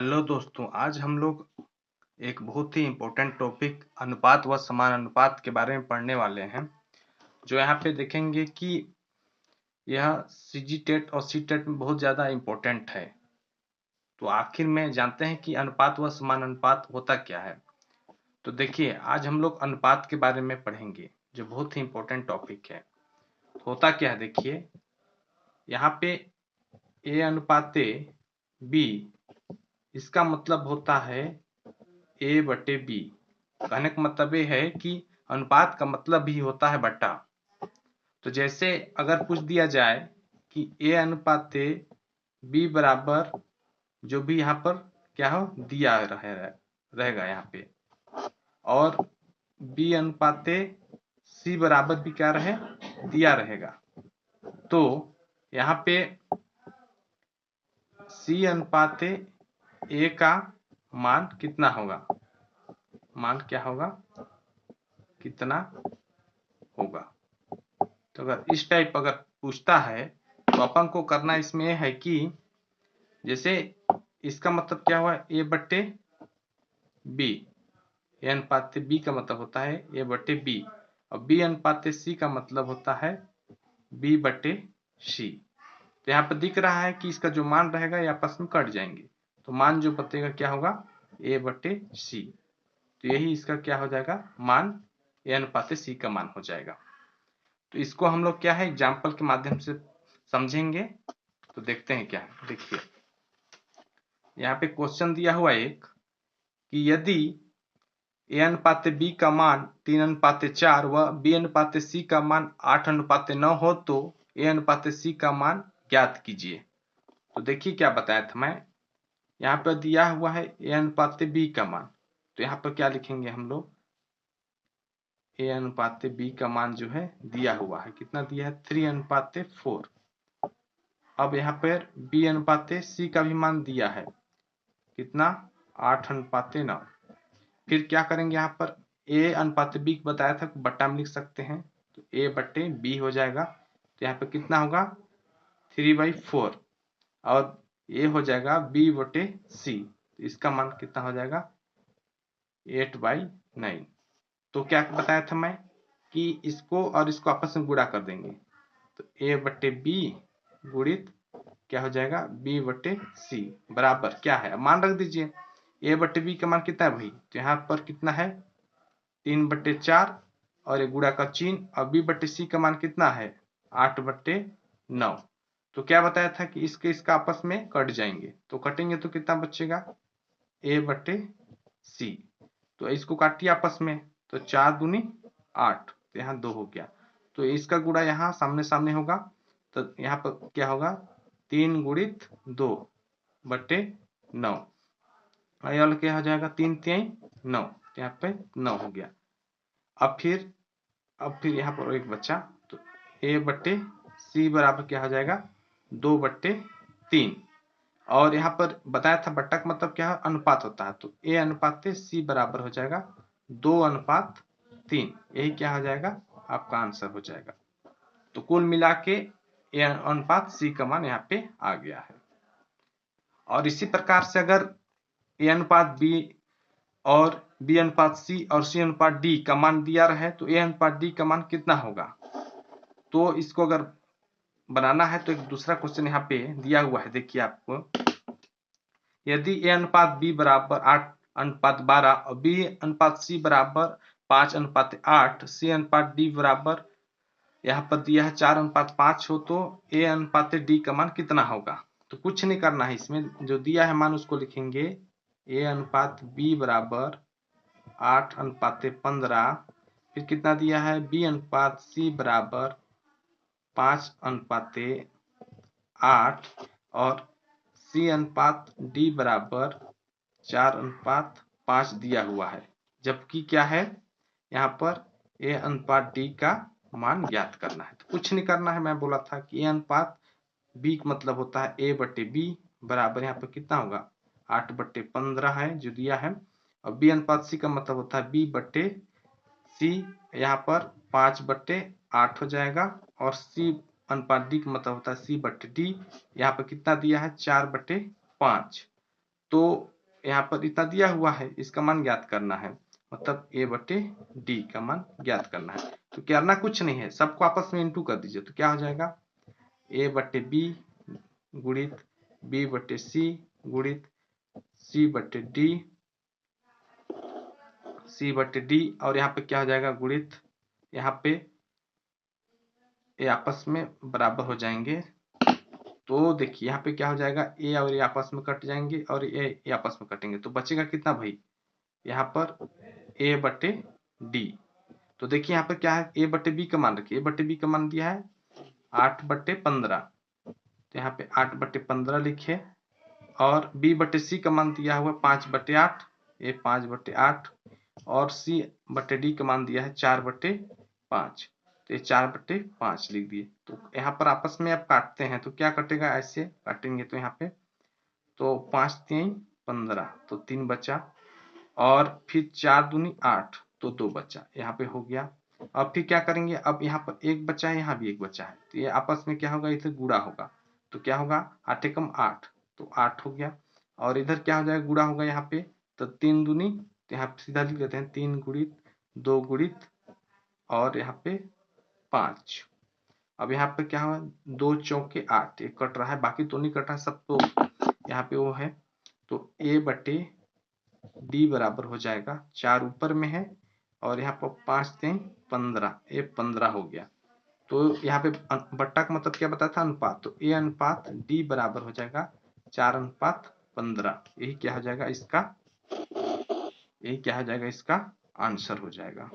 Hello दोस्तों, आज हम लोग एक बहुत ही इम्पोर्टेंट टॉपिक अनुपात व समानुपात के बारे में पढ़ने वाले हैं। जो यहाँ पे देखेंगे कि यह सीजीटेट और सीटेट में बहुत ज़्यादा इम्पोर्टेंट है। तो आखिर में जानते हैं कि अनुपात व समानुपात होता क्या है। तो देखिए, आज हम लोग अनुपात के बारे में पढ़ेंगे, जो बहुत ही इम्पोर्टेंट टॉपिक है। होता क्या है, देखिए यहाँ पे ए अनुपाते बी, इसका मतलब होता है ए बटे बी। कहने का मतलब ये है कि अनुपात का मतलब भी होता है बटा। तो जैसे अगर पूछ दिया जाए कि ए अनुपात बी बराबर, जो भी यहाँ पर क्या हो दिया रहेगा यहाँ पे, और बी अनुपात सी बराबर भी क्या रहे दिया रहेगा। तो यहाँ पे सी अनुपात ए का मान कितना होगा, मान क्या होगा, कितना होगा। तो अगर इस टाइप अगर पूछता है तो अपन को करना इसमें है कि जैसे इसका मतलब क्या हुआ, ए बट्टे बी, ए अनुपात बी का मतलब होता है ए बट्टे बी, और बी अनुपात सी का मतलब होता है बी बट्टे सी। तो यहाँ पर दिख रहा है कि इसका जो मान रहेगा ये आपस में कट जाएंगे, तो मान जो बतेगा क्या होगा, ए बट्टे सी। तो यही इसका क्या हो जाएगा, मान ए अनुपात सी का मान हो जाएगा। तो इसको हम लोग क्या है एग्जाम्पल के माध्यम से समझेंगे। तो देखते हैं क्या है। देखिए यहाँ पे क्वेश्चन दिया हुआ एक कि यदि ए अनुपात बी का मान 3:4 व बी अनुपात सी का मान 8:9 हो तो ए अनुपात सी का मान ज्ञात कीजिए। तो देखिए क्या बताया था मैं, यहाँ पर दिया हुआ है ए अनुपात बी का मान, तो यहाँ पर क्या लिखेंगे हम लोग, ए अनुपात बी का मान जो है दिया हुआ है, कितना दिया है 3:4। अब यहाँ पर बी अनुपात सी का भी मान दिया है, कितना 8:9। फिर क्या करेंगे, यहाँ पर ए अनुपात बी बताया था बट्टा में लिख सकते हैं, तो ए बट्टे बी हो जाएगा। तो यहाँ पे कितना होगा 3/4, और ए हो जाएगा बी बटे सी, तो इसका मान कितना हो जाएगा 8/9। तो क्या बताया था मैं कि इसको और इसको आपस में गुणा कर देंगे, तो ए बट्टे बी गुणित क्या हो जाएगा बी बटे सी बराबर क्या है, मान रख दीजिए। ए बटे बी का मान कितना है भाई, तो यहाँ पर कितना है 3/4, और ये गुणा का चिन्ह, और बी बटे सी का मान कितना है 8/9। तो क्या बताया था कि इसका आपस में कट जाएंगे, तो कटेंगे तो कितना बचेगा ए बटे सी। तो इसको काटिए आपस में, तो 4 दूनी 8, तो यहाँ 2 हो गया। तो इसका गुणा यहाँ सामने सामने होगा, तो यहाँ पर क्या होगा 3 गुणित 2 बटे 9, और क्या हो जाएगा 3 3 9, तो यहाँ पे 9 हो गया। अब फिर यहाँ पर एक बच्चा, तो ए बट्टे सी बराबर क्या हो जाएगा 2/3। और यहाँ पर बताया था बट्टा का मतलब क्या है, अनुपात होता है, तो ए अनुपात सी बराबर हो जाएगा 2:3। यही क्या हो जाएगा आपका आंसर हो जाएगा। तो कुल मिला के ए अनुपात सी का मान यहाँ पे आ गया है। और इसी प्रकार से अगर ए अनुपात बी और बी अनुपात सी और सी अनुपात डी का मान दिया रहे, तो ए अनुपात डी का मान कितना होगा। तो इसको अगर बनाना है तो एक दूसरा क्वेश्चन यहाँ पे दिया हुआ है, देखिए आपको, यदि ए अनुपात बी बराबर 8:12 और बी अनुपात सी बराबर 5:8, सी अनुपात डी बराबर यहाँ पर दिया है 4:5 हो, तो ए अनुपात डी का मान कितना होगा। तो कुछ नहीं करना है, इसमें जो दिया है मान उसको लिखेंगे, ए अनुपात बी बराबर 8:15, फिर कितना दिया है बी अनुपात सी बराबर 5:8, और सी अनुपात डी बराबर 4:5 दिया हुआ है। जबकि क्या है यहाँ पर ए अनुपात डी का मान ज्ञात करना है। तो कुछ नहीं करना है, मैं बोला था कि ए अनुपात बी का मतलब होता है ए बटे बी बराबर यहाँ पर कितना होगा 8/15 है जो दिया है, और बी अनुपात सी का मतलब होता है बी बटे सी, यहाँ पर 5/8 हो जाएगा, और सी अनुपात डी का मतलब होता है सी बटे डी, यहाँ पर कितना दिया है 4/5। तो यहाँ पर इतना दिया हुआ है, इसका मान ज्ञात करना है, मतलब a बटे d का मान ज्ञात करना है। तो करना कुछ नहीं है, सबको आपस में इंटू कर दीजिए, तो क्या हो जाएगा a बटे b गुणित b बटे c गुणित c बटे d और यहाँ पे क्या हो जाएगा गुणित, यहाँ पे ये आपस में बराबर हो जाएंगे। तो देखिए यहाँ पे क्या हो जाएगा, ए और ये आपस में कट जाएंगे और ये आपस में कटेंगे, तो बचेगा कितना भाई, यहाँ पर ए बटे डी। तो देखिए यहाँ पर क्या है, ए बटे बी का मान रखिए, ए बटे बी का मान दिया है 8/15, तो यहाँ पे 8/15 लिखे, और बी बटे सी का मान दिया हुआ 5/8, ये 5/8, और सी बटे डी का मान दिया है 4/5, तो ये 4/5 लिख दिए। तो यहाँ पर आपस में आप काटते हैं तो क्या कटेगा, ऐसे काटेंगे तो यहाँ पे तो 5 3 15, तो 3 बचा, और फिर 4 दूनी 8, तो 2 बचा, यहाँ पे हो गया। अब फिर क्या करेंगे, अब यहाँ पर एक बचा है, यहाँ भी एक बचा है, तो ये आपस में क्या होगा, इधर गुणा होगा, तो क्या होगा 8 एकम 8, तो 8 हो गया, और इधर क्या हो जाएगा गुणा होगा यहाँ पे, तो 3 दूनी, तो यहाँ पे सीधा लिख देते हैं 3 गुणित 2 गुणित और यहाँ पे 5। अब यहाँ पे क्या हुआ 2 चौके 8, एक कट रहा है, बाकी तो नहीं कट रहा सब, तो यहाँ पे वो है, तो a बटे डी बराबर हो जाएगा 4 ऊपर में है, और यहाँ पर 5 3 15, ये 15 हो गया। तो यहाँ पे बट्टा का मतलब क्या बताया था, अनुपात, तो a अनुपात d बराबर हो जाएगा 4:15। यही क्या हो जाएगा इसका, यही क्या हो जाएगा इसका आंसर हो जाएगा।